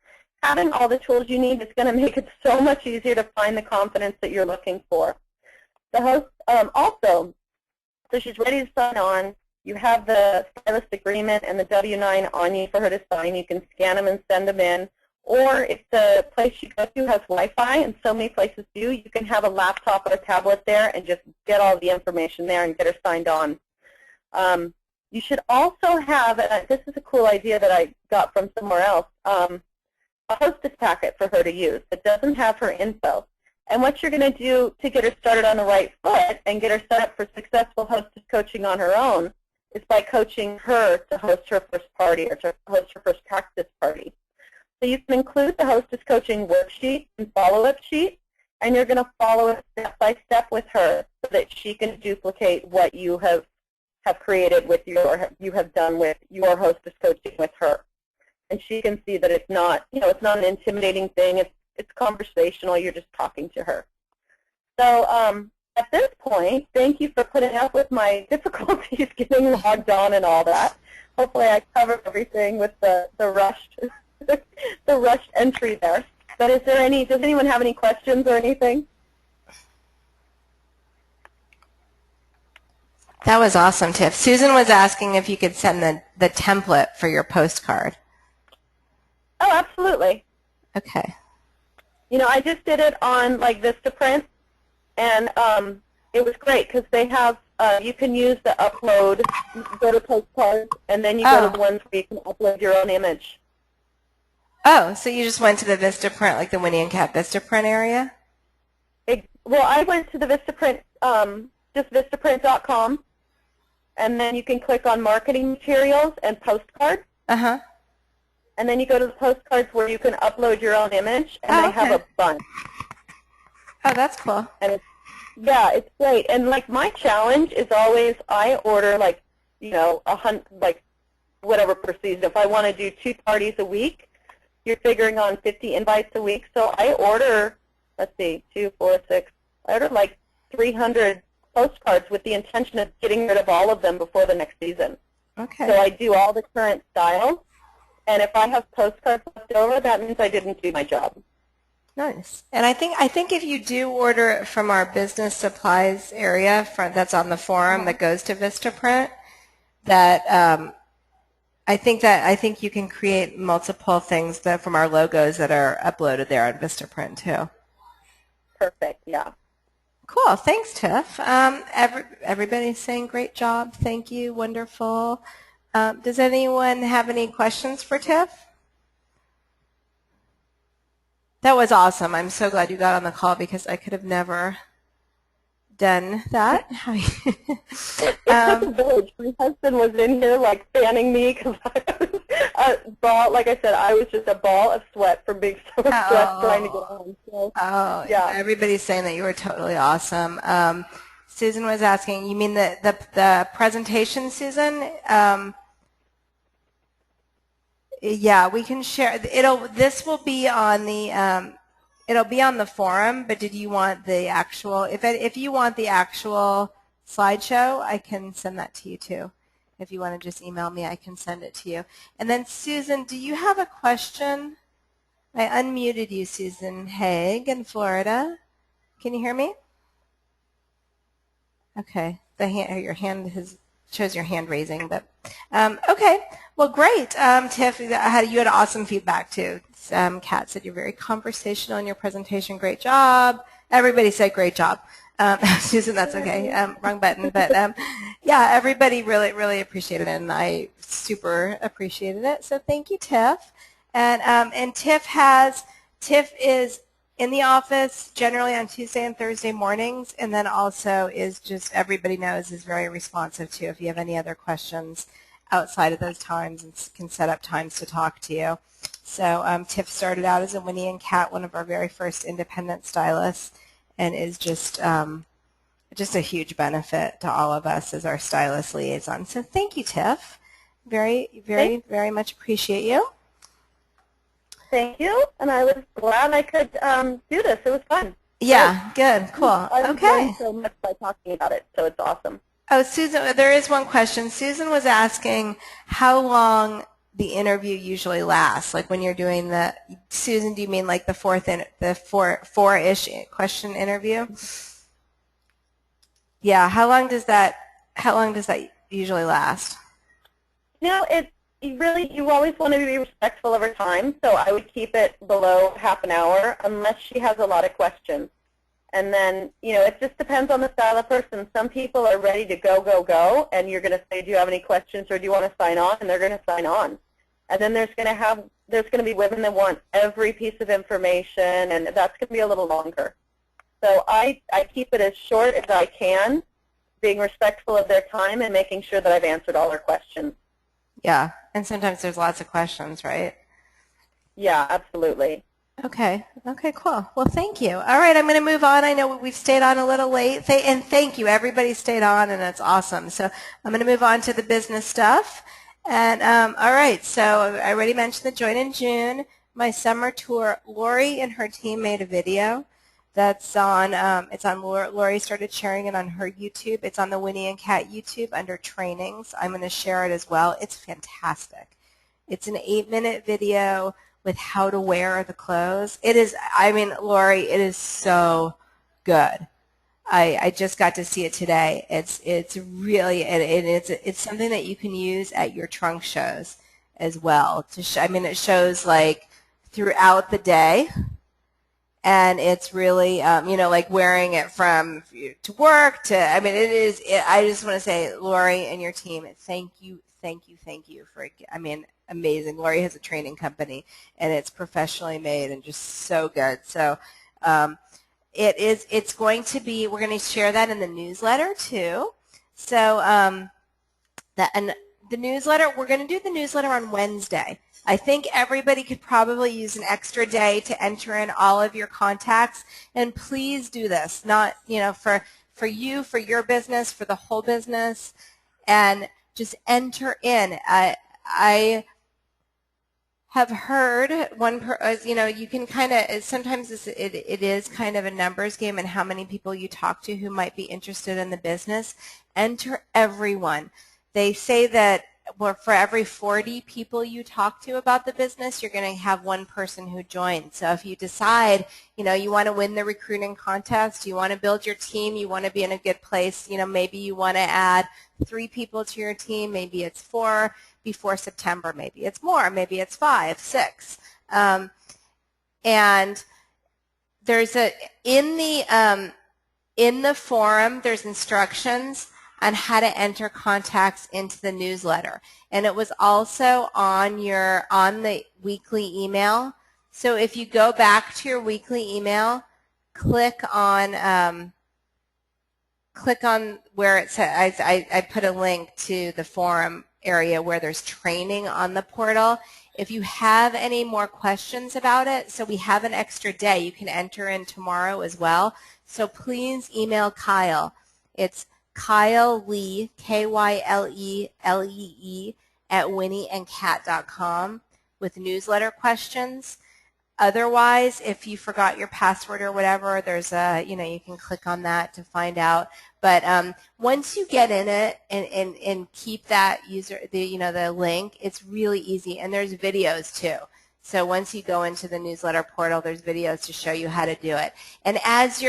Speaker 2: having all the tools you need is going to make it so much easier to find the confidence that you're looking for. The host also, so she's ready to sign on. You have the stylist agreement and the W-9 on you for her to sign. You can scan them and send them in. Or if the place you go to has Wi-Fi, and so many places do, you can have a laptop or a tablet there and just get all the information there and get her signed on. You should also have, and this is a cool idea that I got from somewhere else, a hostess packet for her to use that doesn't have her info. And what you're going to do to get her started on the right foot and get her set up for successful hostess coaching on her own is by coaching her to host her first party or to host her first practice party. So you can include the hostess coaching worksheet and follow-up sheet, and you're going to follow it step by step with her so that she can duplicate what you have created with or you have done with your hostess coaching with her. And she can see that it's not, it's not an intimidating thing. It's conversational. You're just talking to her. So at this point, thank you for putting up with my difficulties getting logged on and all that. Hopefully I covered everything with the rushed the rushed entry there. But does anyone have any questions or anything?
Speaker 1: That was awesome, Tiff. Susan was asking if you could send the template for your postcard.
Speaker 2: Oh, absolutely.
Speaker 1: Okay.
Speaker 2: I just did it on Vistaprint, and it was great because they have, you can use the upload, go to postcards, and then you go to the ones where you can upload your own image.
Speaker 1: Oh, so you just went to the Vistaprint, like the Winnie and Kat Vistaprint area?
Speaker 2: Well, I went to the Vistaprint, just Vistaprint.com, and then you can click on marketing materials and postcards. Uh-huh. And then you go to the postcards where you can upload your own image, and they have a bunch.
Speaker 1: Oh, that's cool.
Speaker 2: And it's great. And my challenge is always I order whatever per season. If I want to do 2 parties a week, you're figuring on 50 invites a week. So I order, let's see, 2, 4, 6. I order 300 postcards with the intention of getting rid of all of them before the next season. Okay. So I do all the current styles. And if I have postcards left over, that means I didn't do my job.
Speaker 1: Nice. And I think if you do order it from our business supplies area that's on the forum that goes to Vistaprint, that I think you can create multiple things from our logos that are uploaded there on Vistaprint too.
Speaker 2: Perfect. Yeah.
Speaker 1: Cool. Thanks, Tiff. Everybody's saying great job. Thank you. Wonderful. Does anyone have any questions for Tiff? That was awesome. I'm so glad you got on the call because I could have never done that.
Speaker 2: It's a village. My husband was in here fanning me because I was like I said, I was just a ball of sweat from being so stressed trying to get on. So, yeah.
Speaker 1: Everybody's saying that you were totally awesome. Susan was asking, you mean the presentation, Susan? Yeah, we can share. This will be on the, it'll be on the forum, but did you want the actual, if you want the actual slideshow, I can send that to you too. If you want to just email me, I can send it to you. And then Susan, do you have a question? I unmuted you, Susan Haig in Florida. Can you hear me? Okay, your hand shows your hand raising, but okay. Well, great, Tiff. You had awesome feedback too. Kat said you're very conversational in your presentation. Great job. Everybody said great job. Susan, that's okay. Wrong button, but yeah, everybody really appreciated it, and I super appreciated it. So thank you, Tiff. And Tiff is in the office generally on Tuesday and Thursday mornings, and then also is just, everybody knows, is very responsive too. If you have any other questions outside of those times, and can set up times to talk to you. So Tiff started out as a Winnie and Kat, one of our very first independent stylists, and is just a huge benefit to all of us as our stylist liaison. So thank you, Tiff. Very much appreciate you.
Speaker 2: Thank you, and I was glad I could do this. It was fun.
Speaker 1: Yeah, good, cool. Okay.
Speaker 2: I learned so much by talking about it, so it's awesome.
Speaker 1: Oh, Susan, there is one question. Susan was asking how long the interview usually lasts. Like when you're doing Susan, do you mean like the four-ish question interview? Yeah. How long does that usually last?
Speaker 2: You always want to be respectful of her time, so I would keep it below half an hour unless she has a lot of questions. And then, it just depends on the style of person. Some people are ready to go, and you're going to say, do you have any questions or do you want to sign on? And they're going to sign on. And then there's going to be women that want every piece of information, and that's going to be a little longer. So I keep it as short as I can, being respectful of their time and making sure that I've answered all their questions.
Speaker 1: Yeah, and sometimes there's lots of questions, right?
Speaker 2: Yeah, absolutely.
Speaker 1: Okay, cool. Well, thank you. All right, I'm going to move on. I know we've stayed on a little late, and thank you. Everybody stayed on, and that's awesome. So I'm going to move on to the business stuff. And all right, so I already mentioned the Join in June, my summer tour. Lori and her team made a video that's on, Lori started sharing it on her YouTube. It's on the Winnie and Kat YouTube under trainings. I'm going to share it as well. It's fantastic. It's an 8-minute video with how to wear the clothes. It is, Lori, it is so good. I just got to see it today. It's really, it's something that you can use at your trunk shows as well. It shows like throughout the day. And it's really, like wearing it from to work to, I just want to say, Lori and your team, thank you for, amazing. Lori has a training company, and it's professionally made and just so good. So it's going to be, we're going to share that in the newsletter too. So and the newsletter, we're going to do the newsletter on Wednesday. I think everybody could probably use an extra day to enter in all of your contacts, and please do this, not, for you, for your business, for the whole business, and just enter in. I have heard you can kind of, sometimes it is kind of a numbers game and how many people you talk to who might be interested in the business. Enter everyone. They say that for every 40 people you talk to about the business, you're going to have one person who joins. So if you decide, you want to win the recruiting contest, you want to build your team, you want to be in a good place, maybe you want to add 3 people to your team, maybe it's 4 before September, maybe it's more, maybe it's 5, 6. And there's in the forum, there's instructions on how to enter contacts into the newsletter. And it was also on the weekly email. So if you go back to your weekly email, click on where it says, I put a link to the forum area where there's training on the portal. If you have any more questions about it, so we have an extra day, you can enter in tomorrow as well. So please email Kyle. It's Kyle Lee, Kyleelee, at winnieandcat.com. with newsletter questions. Otherwise, if you forgot your password or whatever, there's a, you can click on that to find out. But once you get in it and keep that the link, it's really easy. And there's videos too. So once you go into the newsletter portal, there's videos to show you how to do it. And as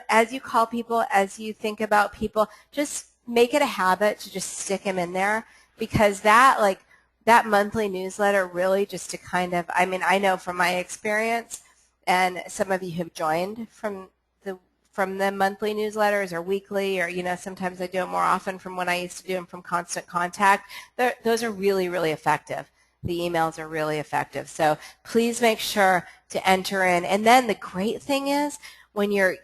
Speaker 1: as you call people, as you think about people, just make it a habit to just stick them in there, because that monthly newsletter really just to kind of, I know from my experience, and some of you have joined from the monthly newsletters or weekly, or sometimes I do it more often from when I used to do them from Constant Contact. Those are really, really effective. The emails are really effective. So please make sure to enter in. And then the great thing is when you're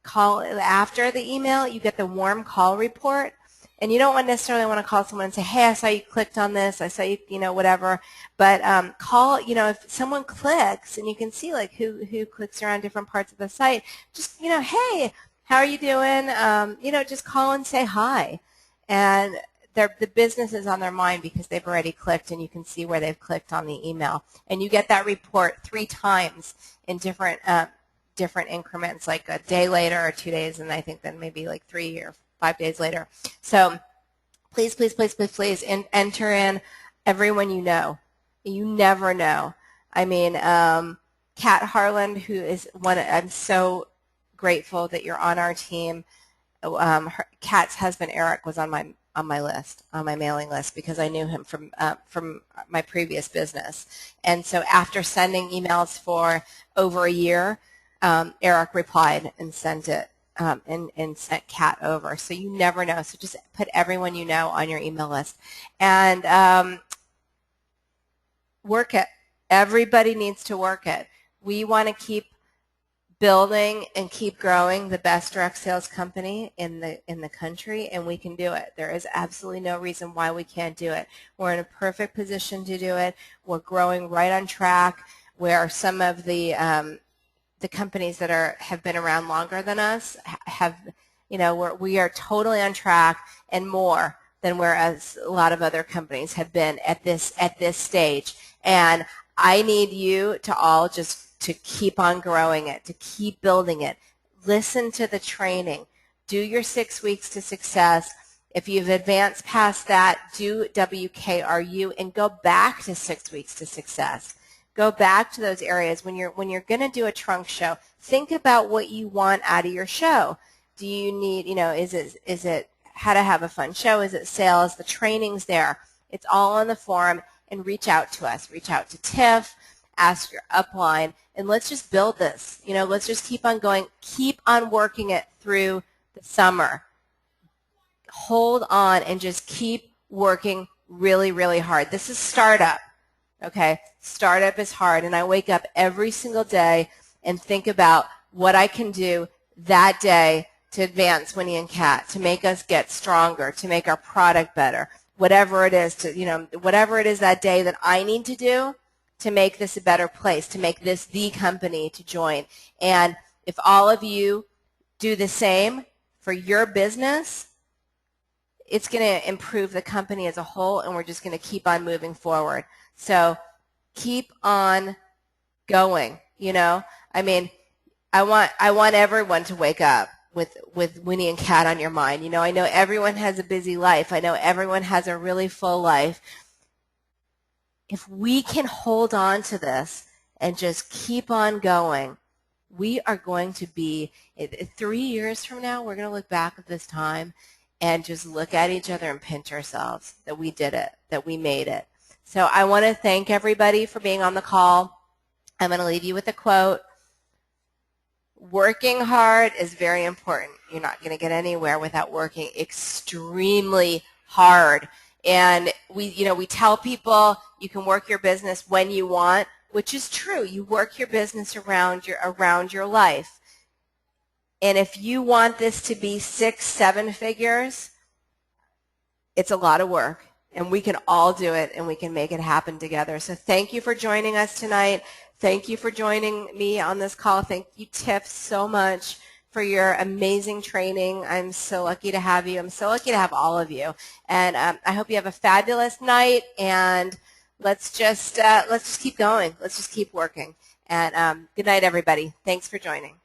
Speaker 1: call after the email, you get the warm call report. And you don't necessarily want to call someone and say, hey, I saw you clicked on this, I saw you, whatever. But call, if someone clicks, and you can see like who clicks around different parts of the site, just, hey, how are you doing? Just call and say hi. And the business is on their mind because they've already clicked, and you can see where they've clicked on the email. And you get that report 3 times in different increments, like a day later or 2 days, and I think then maybe like 3 or 5 days later. So please, please, please, please, please enter in everyone you know. You never know. Kat Harland, who is I'm so grateful that you're on our team. Kat's husband Eric was on my list, on my mailing list, because I knew him from my previous business. And so after sending emails for over a year, Eric replied and sent it. And sent Kat over. So you never know. So just put everyone you know on your email list. And work it. Everybody needs to work it. We want to keep building and keep growing the best direct sales company in the country, and we can do it. There is absolutely no reason why we can't do it. We're in a perfect position to do it. We're growing right on track, where some of the companies that have been around longer than us have, we are totally on track and more than whereas a lot of other companies have been at this stage. And I need you to all just to keep on growing it, to keep building it. Listen to the training. Do your 6 weeks to success. If you've advanced past that, do WKRU and go back to 6 weeks to success. Go back to those areas. When you're going to do a trunk show, think about what you want out of your show. Do you need, is it how to have a fun show? Is it sales? The training's there. It's all on the forum, and reach out to us. Reach out to Tiff, ask your upline, and let's just build this. Let's just keep on going. Keep on working it through the summer. Hold on and just keep working really, really hard. This is startup. Okay, startup is hard, and I wake up every single day and think about what I can do that day to advance Winnie and Kat, to make us get stronger, to make our product better, whatever it is, whatever it is that day that I need to do to make this a better place, to make this the company to join. And if all of you do the same for your business, it's going to improve the company as a whole, and we're just going to keep on moving forward. So keep on going, I want everyone to wake up with Winnie and Kat on your mind. I know everyone has a busy life. I know everyone has a really full life. If we can hold on to this and just keep on going, we are going to be, 3 years from now, we're going to look back at this time and just look at each other and pinch ourselves that we did it, that we made it. So I want to thank everybody for being on the call. I'm going to leave you with a quote. Working hard is very important. You're not going to get anywhere without working extremely hard. And we tell people you can work your business when you want, which is true. You work your business around your life. And if you want this to be 6, 7 figures, it's a lot of work. And we can all do it, and we can make it happen together. So thank you for joining us tonight. Thank you for joining me on this call. Thank you, Tiff, so much for your amazing training. I'm so lucky to have you. I'm so lucky to have all of you. And I hope you have a fabulous night, and let's just keep going. Let's just keep working. And good night, everybody. Thanks for joining.